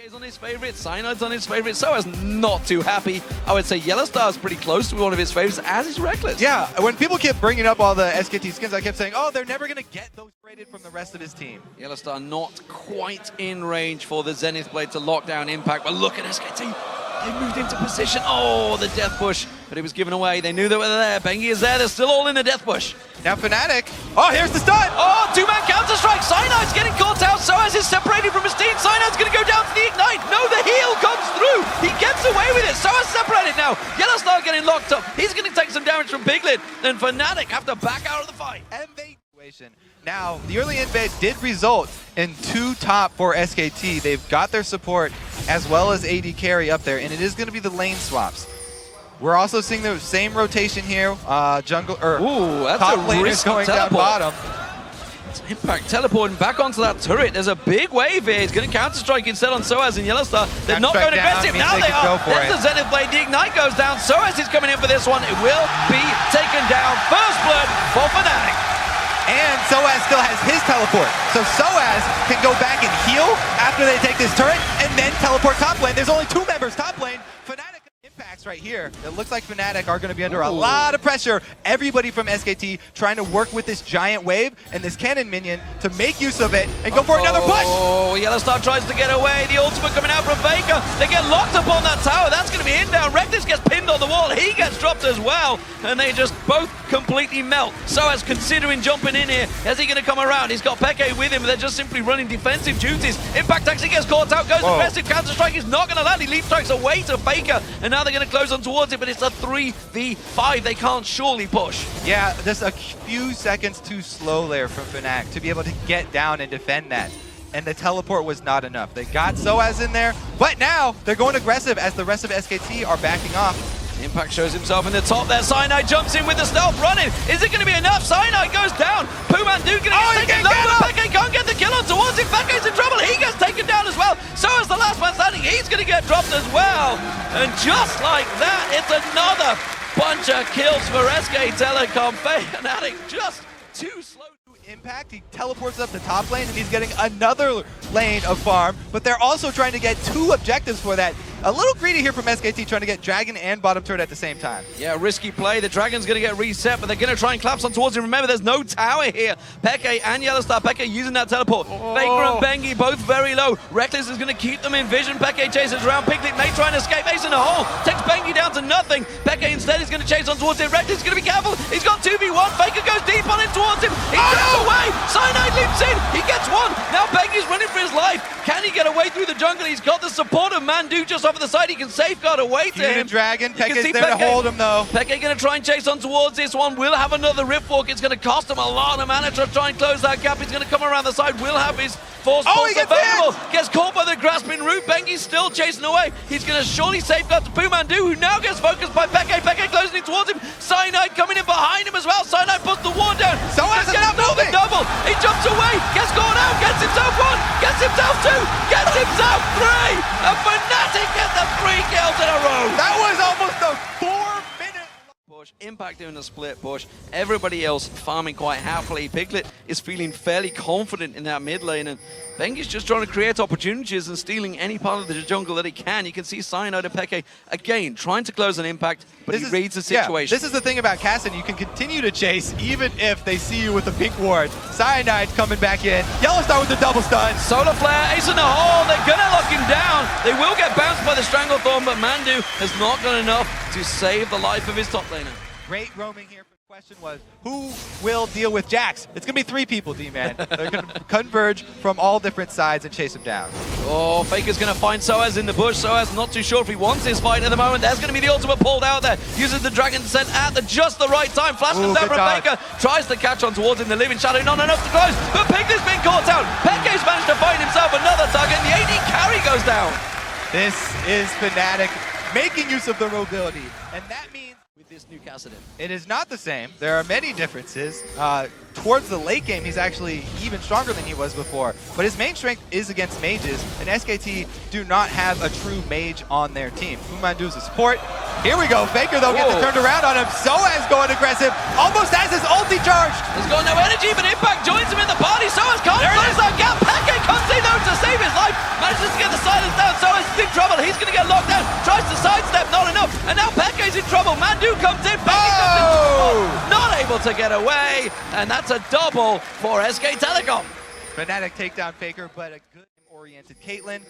Peke's on his favorite, Cyanide's on his favorite, sOAZ not too happy. I would say Yellowstar's pretty close to one of his favorites, as is Rekkles. Yeah, when people kept bringing up all the SKT skins, I kept saying, oh, they're never going to get those rated from the rest of his team. Yellowstar not quite in range for the Zenith Blade to lock down Impact, but look at SKT. They moved into position. Oh, the death push, but it was given away. They knew they were there. Bengi is there. They're still all in the death push. Now Fnatic. Oh, here's the stun. Oh, two-man counter-strike. Cyanide's getting caught out. sOAZ is separated from his team. Cyanide's going to go down to the Ignite. No, the heal comes through. He gets away with it. sOAZ separated now. Yellowstar getting locked up. He's going to take some damage from Piglet. And Fnatic have to back out of the fight. Now, the early invade did result in 2 top for SKT. They've got their support as well as AD carry up there, and it is going to be the lane swaps. We're also seeing the same rotation here. Jungle or that's top a laners going down bottom. Impact teleporting back onto that turret. There's a big wave here. He's going to counter-strike instead on sOAZ and Yellowstar. They're not going aggressive. Now they are. There's the Zenith Blade. The Ignite goes down. sOAZ is coming in for this one. It will be taken down. First blood for Fnatic. And sOAZ still has his teleport. So sOAZ can go back and heal after they take this turret and then teleport top lane. There's only 2 members top lane. Fnatic impacts right here. It looks like Fnatic are going to be under a lot of pressure. Everybody from SKT trying to work with this giant wave and this cannon minion to make use of it and go for another push. Oh, Yellowstar tries to get away. The ultimate coming out from Baker. They get locked up on that tower. That's going to be in down. Rekkles gets pinned on the wall. He gets dropped as well. And they just both completely melt. sOAZ considering jumping in here. Is he going to come around? He's got Peke with him. They're just simply running defensive duties. Impact actually gets caught out. Goes aggressive. Counter-strike is not going to land. He leap strikes away to Faker. And now they're going to close on towards it, but it's a 3v5. They can't surely push. Yeah, just a few seconds too slow there from Fnatic to be able to get down and defend that. And the teleport was not enough. They got sOAZ in there, but now they're going aggressive as the rest of SKT are backing off. Impact shows himself in the top there. Cyanide jumps in with the stealth running. Is it going to be enough? Cyanide goes down. PoohManDu going to get taken low, but Peke can't get the kill on towards him. Peke's in trouble. He gets taken down as well. So is the last man standing. He's going to get dropped as well. And just like that, it's another bunch of kills for SK Telecom. Fnatic just too slow. Impact, he teleports up the top lane and he's getting another lane of farm, but they're also trying to get 2 objectives for that. A little greedy here from SKT trying to get Dragon and bottom turret at the same time. Yeah, risky play. The Dragon's going to get reset, but they're going to try and collapse on towards him. Remember, there's no tower here. Peke and Yellowstar. Peke using that teleport. Faker and Bengi both very low. Rekkles is going to keep them in vision. Peke chases around. Piglet may try and escape. Ace in the hole. Takes Bengi down to nothing. Peke instead is going to chase on towards him. Rekkles is going to be careful. He's got 2v1. Faker goes deep on it towards him. He gets away. Cyanide leaps in. He gets 1. Now Bengi's running for his life. Can he get away through the jungle? He's got the support of ManDu just off to the side. He can safeguard away to him. Dragon. Peke's there to hold him though. Peke going to try and chase on towards this one. Will have another Rift Walk. It's going to cost him a lot of mana to try and close that gap. He's going to come around the side. Will have his force pulse available. Gets caught by the grasping root. Bengi's still chasing away. He's going to surely safeguard to PoohManDu, who now gets focused by Peke. Peke closing in towards him. Cyanide coming in behind him as well. Cyanide puts the ward down. sOAZ is not moving. Double. He jumps away. Gets caught out. Gets himself 1. Gets himself 2. Gets himself 3. And Fnatic gets the 3 kills in a row. That was almost a 4-minute push. Impact doing a split push. Everybody else farming quite happily. Piglet is feeling fairly confident in that mid lane, and Bengi's just trying to create opportunities and stealing any part of the jungle that he can. You can see Cyanide and Peke again trying to close an Impact, but he reads the situation. Yeah, this is the thing about Kassadin. You can continue to chase even if they see you with the pink ward. Cyanide coming back in. Yellowstar with the double stun. Solar Flare, Ace in the hole. They're going to lock him down. They will get bounced by the Stranglethorn, but ManDu has not done enough to save the life of his top laner. Great roaming here. The question was, who will deal with Jax? It's going to be 3 people, D-Man. They're going to converge from all different sides and chase him down. Oh, Faker's going to find sOAZ in the bush. sOAZ not too sure if he wants this fight at the moment. There's going to be the ultimate pulled out there. Uses the Dragon Descent at just the right time. Flash comes down from Faker. Tries to catch on towards him. The Living Shadow, not enough to close. But Piglet's been caught out. Peke's managed to find himself another target. And the AD carry goes down. This is Fnatic making use of their mobility. And that means this new Kassadin. It is not the same. There are many differences. Towards the late game, he's actually even stronger than he was before. But his main strength is against mages, and SKT do not have a true mage on their team. PoohManDu is a support. Here we go. Faker, though, gets it turned around on him. sOAZ going aggressive. Almost has his ulti charged. He's got no energy, but Impact joins him in the party. sOAZ can't close that gap. Peke comes in, though, to save his life. Manages to get the silence down. sOAZ is in trouble. He's going to get locked down. Tries to sidestep, not enough. And now Peke's in trouble. ManDu comes in. Bengi comes in. Not able to get away. And that's a double for SK Telecom. Fnatic take down Faker, but a good oriented Caitlyn,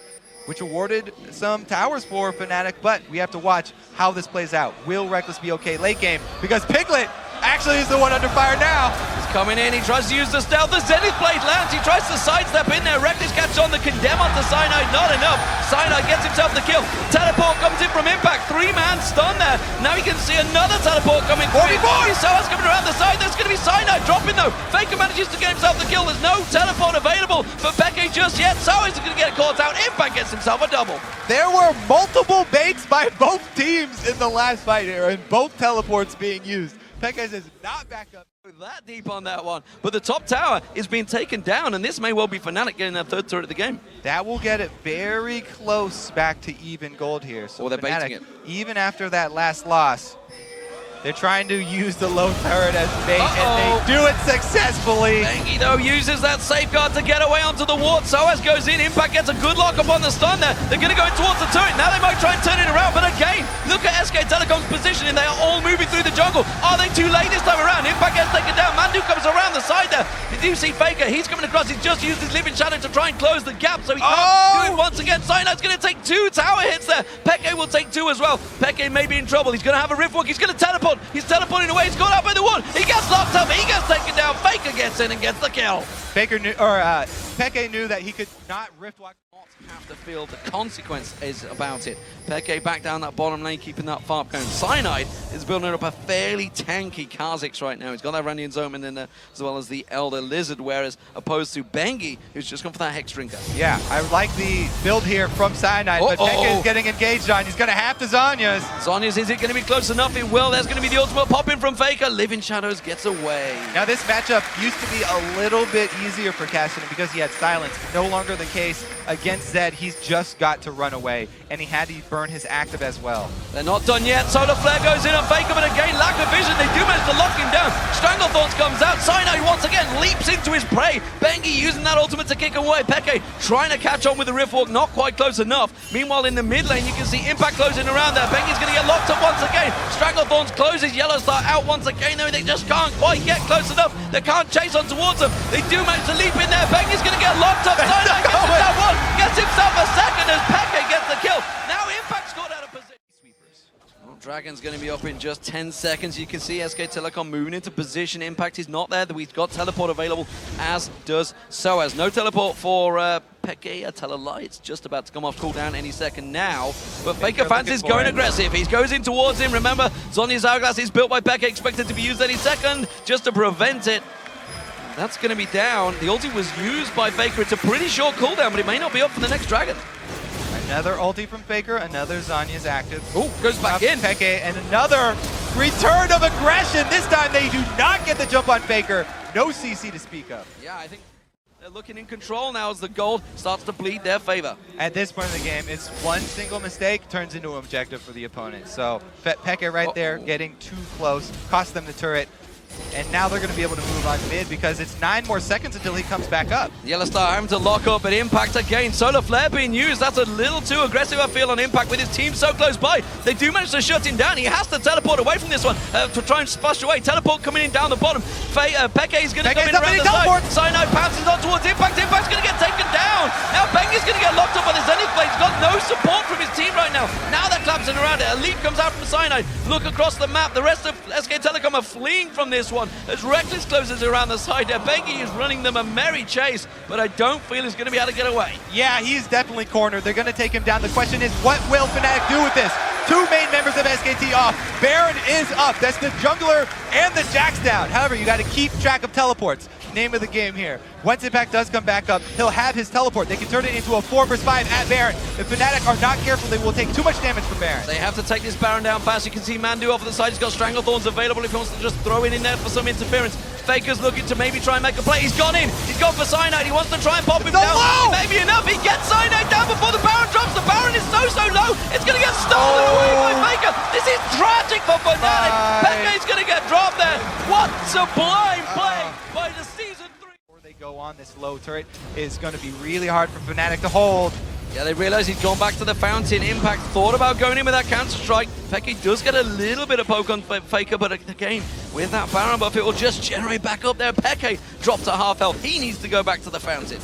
which awarded some towers for Fnatic, but we have to watch how this plays out. Will Rekkles be okay late game? Because Piglet actually is the one under fire now. He's coming in, he tries to use the stealth, the Zenith Blade lands, he tries to sidestep in there, Rekkles catches on the condemn onto Cyanide, not enough. Cyanide gets himself the kill. Teleport comes in from Impact, 3-man stun there. Now you can see another teleport coming through. sOAZ coming around the side, there's going to be Cyanide dropping though. Faker manages to get himself the kill, there's no teleport available for Peke just yet. sOAZ is going to get caught out, Impact gets himself a double. There were multiple baits by both teams in the last fight here, and both teleports being used. Peke is not back up. That deep on that one, but the top tower is being taken down, and this may well be Fnatic getting their third turret of the game. That will get it very close back to even gold here. So they're Fnatic, baiting it. even after that last loss, they're trying to use the low turret as bait, and they do it successfully. Bengi, though, uses that safeguard to get away onto the ward. sOAZ goes in. Impact gets a good lock up on the stun there. They're going to go in towards the turret. Now they might try and turn it around, but again, look at SK Telecom's positioning. They are all moving through the jungle. Are they too late this time around? Impact gets taken down. ManDu comes around the side there. You do see Faker. He's coming across. He's just used his living shadow to try and close the gap, so he can't do it once again. Cyanide's going to take 2 tower hits there. Peke will take 2 as well. Peke may be in trouble. He's going to have a rift walk. He's going to teleport. He's teleporting away. He's got out by the wall. He gets locked up. He gets taken down. Faker gets in and gets the kill. Peke knew that he could not rift walk. Have to feel the consequence is about it. Peke back down that bottom lane, keeping that farm going. Cyanide is building up a fairly tanky Kha'Zix right now. He's got that Randian Zoman in there, as well as the Elder Lizard, whereas opposed to Bengi, who's just gone for that Hex Drinker. Yeah, I like the build here from Cyanide, but Peke is getting engaged on. He's going to have to Zhonya's. Zhonya's, is it going to be close enough? It will. There's going to be the ultimate pop in from Faker. Living Shadows gets away. Now this matchup used to be a little bit easier for Kassadin because he had silence. No longer the case against Zed. He's just got to run away, and he had to burn his active as well. They're not done yet. Solar Flare goes in on Faker, but again, lack of vision. They do manage to lock him down. Stranglethorns comes out. Cyanide once again leaps into his prey. Bengi using that ultimate to kick away. Peke trying to catch on with the Rift Walk, not quite close enough. Meanwhile, in the mid lane, you can see Impact closing around there. Bengi's going to get locked up once again. Stranglethorns closes Yellowstar out once again, though they just can't quite get close enough. They can't chase on towards them. They do manage to leap in there. Bengi's going to get locked up. Cyanide gets himself one, gets himself a second as Peke gets the kill. Now Impact's got out of position. Well, Dragon's going to be up in just 10 seconds. You can see SK Telecom moving into position. Impact is not there. We've got teleport available, as does sOAZ. No teleport for Peke. A Telelight's just about to come off cooldown any second now. But Faker fancies going aggressive. He goes in towards him. Remember, Zhonya's Hourglass is built by Peke, expected to be used any second just to prevent it. That's going to be down. The ulti was used by Faker. It's a pretty short cooldown, but it may not be up for the next Dragon. Another ulti from Faker, another Zhonya's active. Oh, goes back in. Peke, and another return of aggression. This time they do not get the jump on Faker. No CC to speak of. Yeah, I think they're looking in control now as the gold starts to bleed their favor. At this point in the game, it's one single mistake turns into an objective for the opponent. So Peke right there getting too close, cost them the turret. And now they're going to be able to move on mid because it's 9 more seconds until he comes back up. Yellowstar having to lock up, but Impact again. Solar Flare being used. That's a little too aggressive, I feel, on Impact with his team so close by. They do manage to shut him down. He has to teleport away from this one to try and splash away. Teleport coming in down the bottom. Peke is going to come in around the side. Cyanide pounces on towards Impact. Impact's going to get taken down. Now Bengi's going to get locked up by the Zenith Blade. He's got no support from his team right now. Now they're collapsing around it. A leap comes out from Cyanide. Look across the map. The rest of SK Telecom are fleeing from this one as Rekkles closes around the side there. Bengi is running them a merry chase, but I don't feel he's going to be able to get away. Yeah, he's definitely cornered. They're going to take him down. The question is, what will Fnatic do with this? 2 main members of SKT off. Baron is up. That's the jungler and the Jax down. However, you got to keep track of teleports. Name of the game here. Once Impact does come back up, he'll have his teleport. They can turn it into a 4 vs 5 at Baron. If Fnatic are not careful, they will take too much damage from Baron. They have to take this Baron down fast. You can see ManDu off the side. He's got Stranglethorns available if he wants to just throw it in there for some interference. Faker's looking to maybe try and make a play. He's gone in. He's gone for Cyanide. He wants to try and pop him down. Low. Maybe enough. He gets Cyanide down before the Baron drops. The Baron is so low. It's going to get stolen away by Faker. This is tragic for Fnatic. Peke's going to get dropped there. What sublime play by the season 3. They go on this low turret is going to be really hard for Fnatic to hold. Yeah, they realize he's gone back to the fountain. Impact thought about going in with that counter strike. Peke does get a little bit of poke on Faker, but again, with that Baron buff, it will just generate back up there. Peke dropped to half health. He needs to go back to the fountain.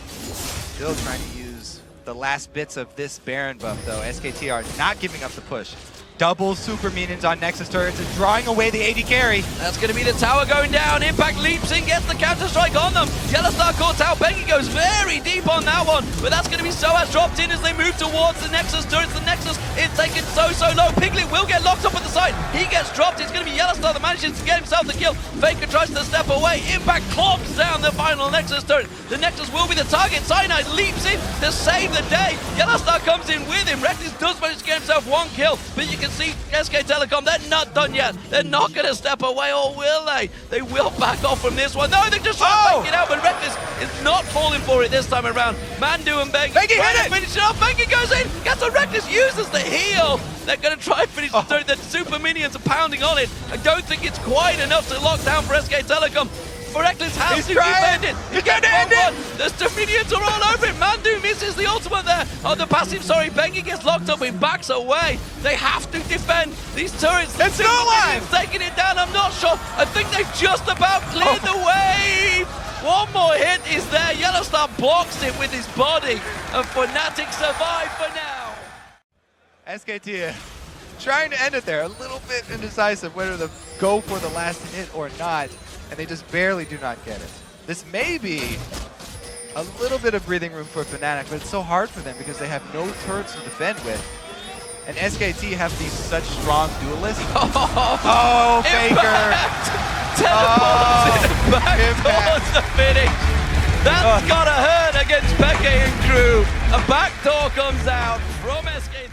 Still trying to use the last bits of this Baron buff, though. SKT are not giving up the push. Double super minions on Nexus turrets and drawing away the AD carry. That's going to be the tower going down. Impact leaps in, gets the counter-strike on them. Yellowstar caught out. Bengi goes very deep on that one, but that's going to be sOAZ dropped in as they move towards the Nexus turrets. The Nexus is taken so low. Piglet will get locked up at the side. He gets dropped. It's going to be Yellowstar that manages to get himself the kill. Faker tries to step away. Impact clogs down the final Nexus turret. The Nexus will be the target. Cyanide leaps in to save the day. Yellowstar comes in with him. Rekkles does manage to get himself one kill, but you can see SK Telecom, they're not done yet. They're not going to step away, or will they? They will back off from this one. No, they just try to make it out, but Rekkles is not falling for it this time around. ManDu and Bengi hit it! Finish it off. Bengi goes in, gets a Rekkles, uses the heal. They're going to try and finish the turret. The super minions are pounding on it. I don't think it's quite enough to lock down for SK Telecom. For Rekkles has to defend it. He gets one. The two minions are all over it. ManDu misses the ultimate there. Oh, the passive, sorry. Bengi gets locked up. He backs away. They have to defend these turrets. It's no line. Taking it down. I'm not sure. I think they've just about cleared the wave. One more hit is there. Yellowstar blocks it with his body. And Fnatic survive for now. SKT trying to end it there. A little bit indecisive whether to go for the last hit or not. And they just barely do not get it. This may be a little bit of breathing room for Fnatic, but it's so hard for them because they have no turrets to defend with. And SKT have these such strong duelists. Oh, Faker! Teleports back towards the finish. That's gotta hurt against Peke and crew. A backdoor comes out from SKT.